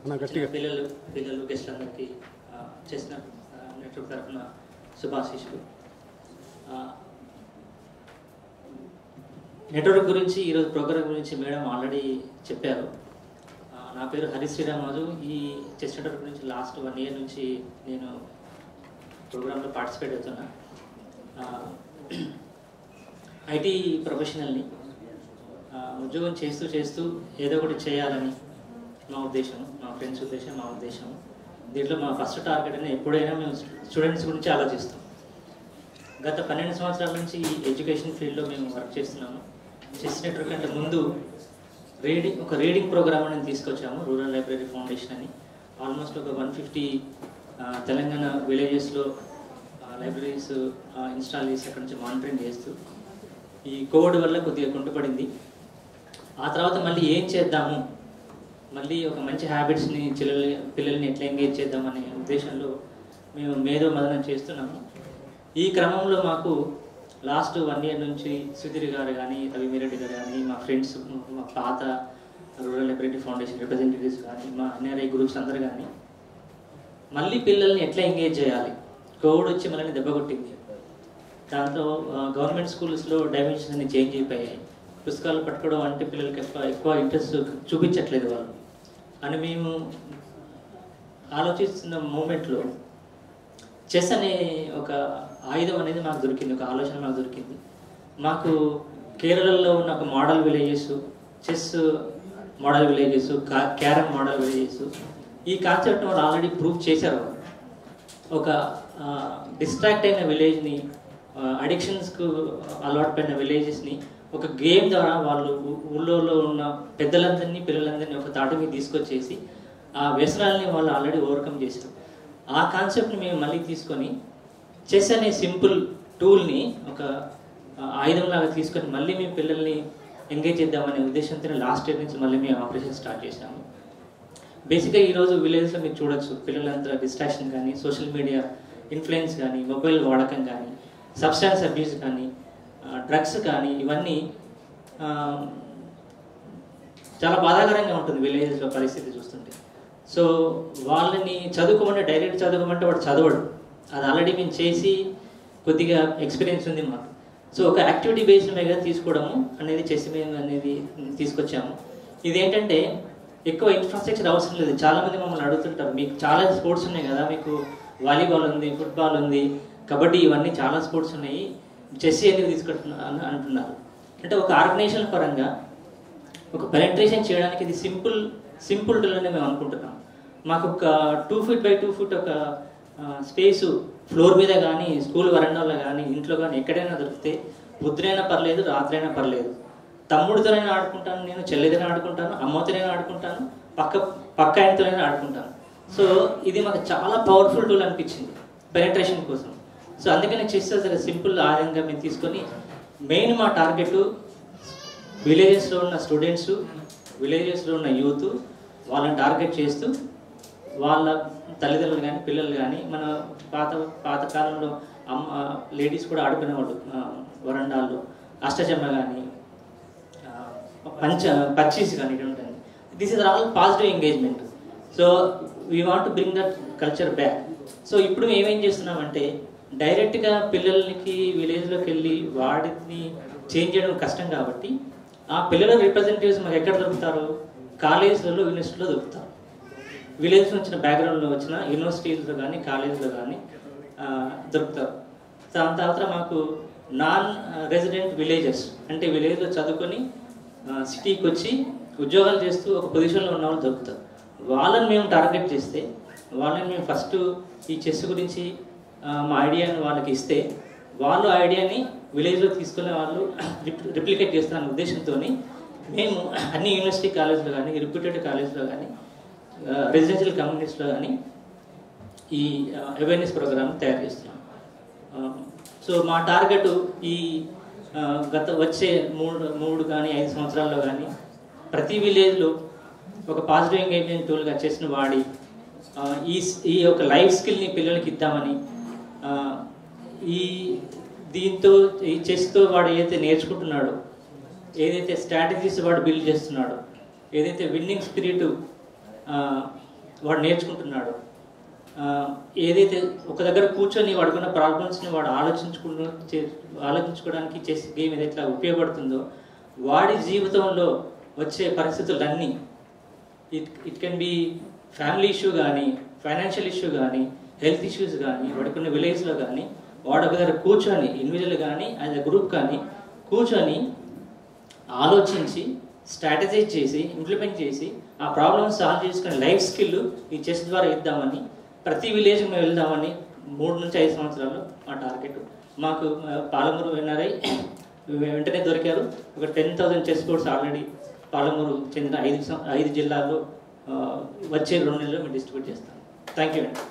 పిల్లలు గెస్ట్లందరికీ చేసిన నెట్వర్క్ తరఫున శుభాశీస్సులు. నెట్వర్క్ గురించి ఈరోజు ప్రోగ్రామ్ గురించి మేడం ఆల్రెడీ చెప్పారు. నా పేరు హరి శ్రీరామాజు. ఈ చెస్ నెట్వర్క్ గురించి లాస్ట్ 1 year నుంచి నేను ప్రోగ్రాంలో పార్టిసిపేట్ అవుతున్నా. ఐటీ ప్రొఫెషనల్ని ఉద్యోగం చేస్తూ ఏదో ఒకటి చేయాలని మా ఉద్దేశం, మా ఫ్రెండ్స్ ఉద్దేశం, మా ఉద్దేశం. దీంట్లో మా ఫస్ట్ టార్గెట్ అనేది ఎప్పుడైనా మేము స్టూడెంట్స్ గురించి ఆలోచిస్తాం. గత 12 సంవత్సరాల నుంచి ఈ ఎడ్యుకేషన్ ఫీల్డ్లో మేము వర్క్ చేస్తున్నాము. చెస్ నెట్వర్క్ అంటే ముందు ఒక రీడింగ్ ప్రోగ్రామ్ అనేది తీసుకొచ్చాము, రూరల్ లైబ్రరీ ఫౌండేషన్ అని. ఆల్మోస్ట్ ఒక 150 తెలంగాణ విలేజెస్లో లైబ్రరీస్ ఇన్స్టాల్ చేసి అక్కడి నుంచి మానిటరింగ్ చేస్తూ ఈ కోవిడ్ వల్ల కొద్దిగా కుంటుపడింది. ఆ తర్వాత మళ్ళీ ఏం చేద్దాము, మళ్ళీ ఒక మంచి హ్యాబిట్స్ని పిల్లల్ని ఎట్లా ఎంగేజ్ చేద్దామనే ఉద్దేశంలో మేము మేధో మదనం చేస్తున్నాము. ఈ క్రమంలో మాకు లాస్ట్ 1 year నుంచి సుధీర్ గారు కానీ, రవిమిరెడ్డి గారు కానీ, మా ఫ్రెండ్స్, మా పాత రూరల్ లైబ్రరీ ఫౌండేషన్ రిప్రజెంటేటివ్స్ కానీ, మా ఎన్ఆర్ఐ గ్రూప్స్ అందరూ కానీ మళ్ళీ పిల్లల్ని ఎట్లా ఎంగేజ్ చేయాలి. కోవిడ్ వచ్చి మళ్ళీ దెబ్బ కొట్టింది. దాంతో గవర్నమెంట్ స్కూల్స్లో డైమెన్షన్స్ అన్ని చేంజ్ అయిపోయాయి. పుస్తకాలు పట్టుకోవడం అంటే పిల్లలకి ఎక్కువ ఇంట్రెస్ట్ చూపించట్లేదు వాళ్ళు అని మేము ఆలోచిస్తున్న మూమెంట్లో చెస్ అనే ఒక ఆయుధం అనేది మాకు దొరికింది, ఒక ఆలోచన మాకు దొరికింది. మాకు కేరళలో ఉన్న ఒక model villages, chess model villages, carrom model villages, ఈ కాన్సెప్ట్ వాళ్ళు ఆల్రెడీ ప్రూవ్ చేశారు. ఒక డిస్ట్రాక్ట్ అయిన విలేజ్ని, అడిక్షన్స్కు అలవాటు పడిన విలేజెస్ని ఒక గేమ్ ద్వారా వాళ్ళు ఊళ్ళో ఉన్న పెద్దలందరినీ, పిల్లలందరినీ ఒక తాటి మీద తీసుకొచ్చేసి ఆ వ్యసనాలని వాళ్ళు ఆల్రెడీ ఓవర్కమ్ చేశారు. ఆ కాన్సెప్ట్ని మేము మళ్ళీ తీసుకొని చెస్ అనే సింపుల్ టూల్ని ఒక ఆయుధంలాగా తీసుకొని మళ్ళీ మేము పిల్లల్ని ఎంగేజ్ చేద్దామనే ఉద్దేశంతో లాస్ట్ ఇయర్ నుంచి మళ్ళీ మేము ఆపరేషన్ స్టార్ట్ చేసాము. బేసిక్గా ఈరోజు విలేజ్లో మీరు చూడొచ్చు, పిల్లలంతా డిస్ట్రాక్షన్ కానీ, సోషల్ మీడియా ఇన్ఫ్లుయెన్స్ కానీ, మొబైల్ వాడకం కానీ, సబ్స్టాన్స్ అబ్యూస్ కానీ, డ్రగ్స్ కానీ, ఇవన్నీ చాలా బాధాకరంగా ఉంటుంది విలేజెస్లో పరిస్థితి చూస్తుంటే. సో వాళ్ళని చదువుకోమంటే, డైరెక్ట్ చదువుకోమంటే వాడు చదవడు. అది ఆల్రెడీ మేము చేసి కొద్దిగా ఎక్స్పీరియన్స్ ఉంది మాకు. సో ఒక యాక్టివిటీ బేస్డ్ మీద తీసుకోవడము అనేది చెస్ అనేది తీసుకొచ్చాము. ఇదేంటంటే ఎక్కువ ఇన్ఫ్రాస్ట్రక్చర్ అవసరం లేదు. చాలామంది మమ్మల్ని అడుగుతుంటారు, మీకు చాలా స్పోర్ట్స్ ఉన్నాయి కదా, మీకు వాలీబాల్ ఉంది, ఫుట్బాల్ ఉంది, కబడ్డీ, ఇవన్నీ చాలా స్పోర్ట్స్ ఉన్నాయి, చెస్ ఎందుకు తీసుకుంటున్నా అంటున్నారు. అంటే ఒక ఆర్గనైజేషన్ పరంగా ఒక పెనట్రేషన్ చేయడానికి ఇది సింపుల్ టూల్ అని మేము అనుకుంటున్నాం. మాకు ఒక 2 feet by 2 feet ఒక స్పేసు ఫ్లోర్ మీద కానీ, స్కూల్ వరండాలో కానీ, ఇంట్లో కానీ ఎక్కడైనా దొరికితే పొద్దునైనా పర్లేదు, రాత్రైనా పర్లేదు, తమ్ముడితోనైనా ఆడుకుంటాను, నేను చెల్లితోనే ఆడుకుంటాను, అమ్మతోనైనా ఆడుకుంటాను, పక్క ఆయనతోనైనా ఆడుకుంటాను. సో ఇది మాకు చాలా పవర్ఫుల్ టూల్ అనిపించింది పెనట్రేషన్ కోసం. సో అందుకని చెస్ అసలు సింపుల్ ఆయుధంగా మేము తీసుకొని మెయిన్ మా టార్గెట్ విలేజెస్లో ఉన్న స్టూడెంట్స్, విలేజెస్లో ఉన్న యూత్, వాళ్ళని టార్గెట్ చేస్తూ వాళ్ళ తల్లిదండ్రులు కానీ, పిల్లలు కానీ, మన పాత కాలంలో లేడీస్ కూడా ఆడుకునేవాళ్ళు వరండాల్లో, అష్టచమ్మ కానీ, పచ్చీస్ కానీ, ఇటు ఉంటుంది. This is all positive engagement. So we want to bring that culture back. So ఇప్పుడు మేము ఏమేం చేస్తున్నామంటే డైరెక్ట్గా పిల్లలకి విలేజ్లోకి వెళ్ళి వాటిని చేంజ్ చేయడం కష్టం కాబట్టి ఆ పిల్లల రిప్రజెంటేటివ్స్ మాకు ఎక్కడ దొరుకుతారు? కాలేజీలలో, యూనివర్సిటీలో దొరుకుతారు. విలేజ్ వచ్చిన బ్యాక్గ్రౌండ్లో వచ్చిన యూనివర్సిటీస్లో కానీ, కాలేజీలో కానీ దొరుకుతారు. దాని తర్వాత మాకు నాన్ రెసిడెంట్ విలేజెస్ అంటే విలేజ్లో చదువుకొని సిటీకి వచ్చి ఉద్యోగాలు చేస్తూ ఒక పొజిషన్లో ఉన్న వాళ్ళు దొరుకుతారు. వాళ్ళని మేము టార్గెట్ చేస్తే, వాళ్ళని మేము ఫస్ట్ ఈ చెస్ గురించి మా ఐడియాని వాళ్ళకి ఇస్తే, వాళ్ళు ఐడియాని విలేజ్లో తీసుకునే వాళ్ళు రిప్లికేట్ చేస్తారనే ఉద్దేశంతో మేము అన్ని యూనివర్సిటీ కాలేజ్లో కానీ, రిప్యూటెడ్ కాలేజ్లో కానీ, రెసిడెన్షియల్ కమ్యూనిటీస్లో కానీ ఈ అవేర్నెస్ ప్రోగ్రామ్ తయారు చేస్తున్నాం. సో మా టార్గెట్ ఈ వచ్చే 3 కానీ 5 సంవత్సరాల్లో కానీ ప్రతి విలేజ్లో ఒక పాజిటివ్ ఎంగేజ్మెంట్ టూల్గా చెస్ను వాడి ఈ యొక్క లైఫ్ స్కిల్ని పిల్లలకి ఇద్దామని, దీంతో ఈ చెస్తో వాడు ఏదైతే నేర్చుకుంటున్నాడో, ఏదైతే స్ట్రాటజీస్ వాడు బిల్డ్ చేస్తున్నాడో, ఏదైతే విన్నింగ్ స్పిరిట్ వాడు నేర్చుకుంటున్నాడు. ఏదైతే ఒక దగ్గర కూర్చొని వాడుకున్న ప్రాబ్లమ్స్ని వాడు ఆలోచించుకోవడానికి చేసే గేమ్ ఏదైతే ఉపయోగపడుతుందో వాడి జీవితంలో వచ్చే పరిస్థితులన్నీ it can be family issue కానీ, ఫైనాన్షియల్ ఇష్యూ కానీ, హెల్త్ ఇష్యూస్ కానీ, వాడుకున్న విలేజ్లో కానీ వాడు ఒక దగ్గర కూర్చొని ఇండివిజువల్ కానీ యాజ్ ఎ గ్రూప్ కానీ కూర్చొని ఆలోచించి స్ట్రాటజైజ్ చేసి ఇంప్లిమెంట్ చేసి ఆ ప్రాబ్లమ్స్ సాల్వ్ చేసుకునే లైఫ్ స్కిల్ ఈ చెస్ ద్వారా ఇద్దామని, ప్రతి విలేజ్కి మేము వెళ్దామని 3 నుంచి 5 సంవత్సరాలు మా టార్గెట్. మాకు పాలమూరు ఎన్ఆర్ఐ వెంటనే దొరికారు. ఒక 10,000 చెస్ బోర్డ్స్ ఆల్రెడీ పాలమూరు చెందిన 5 జిల్లాల్లో వచ్చే 2 నెలల్లో మేము డిస్ట్రిబ్యూట్ చేస్తాం. థ్యాంక్ యూ అండి.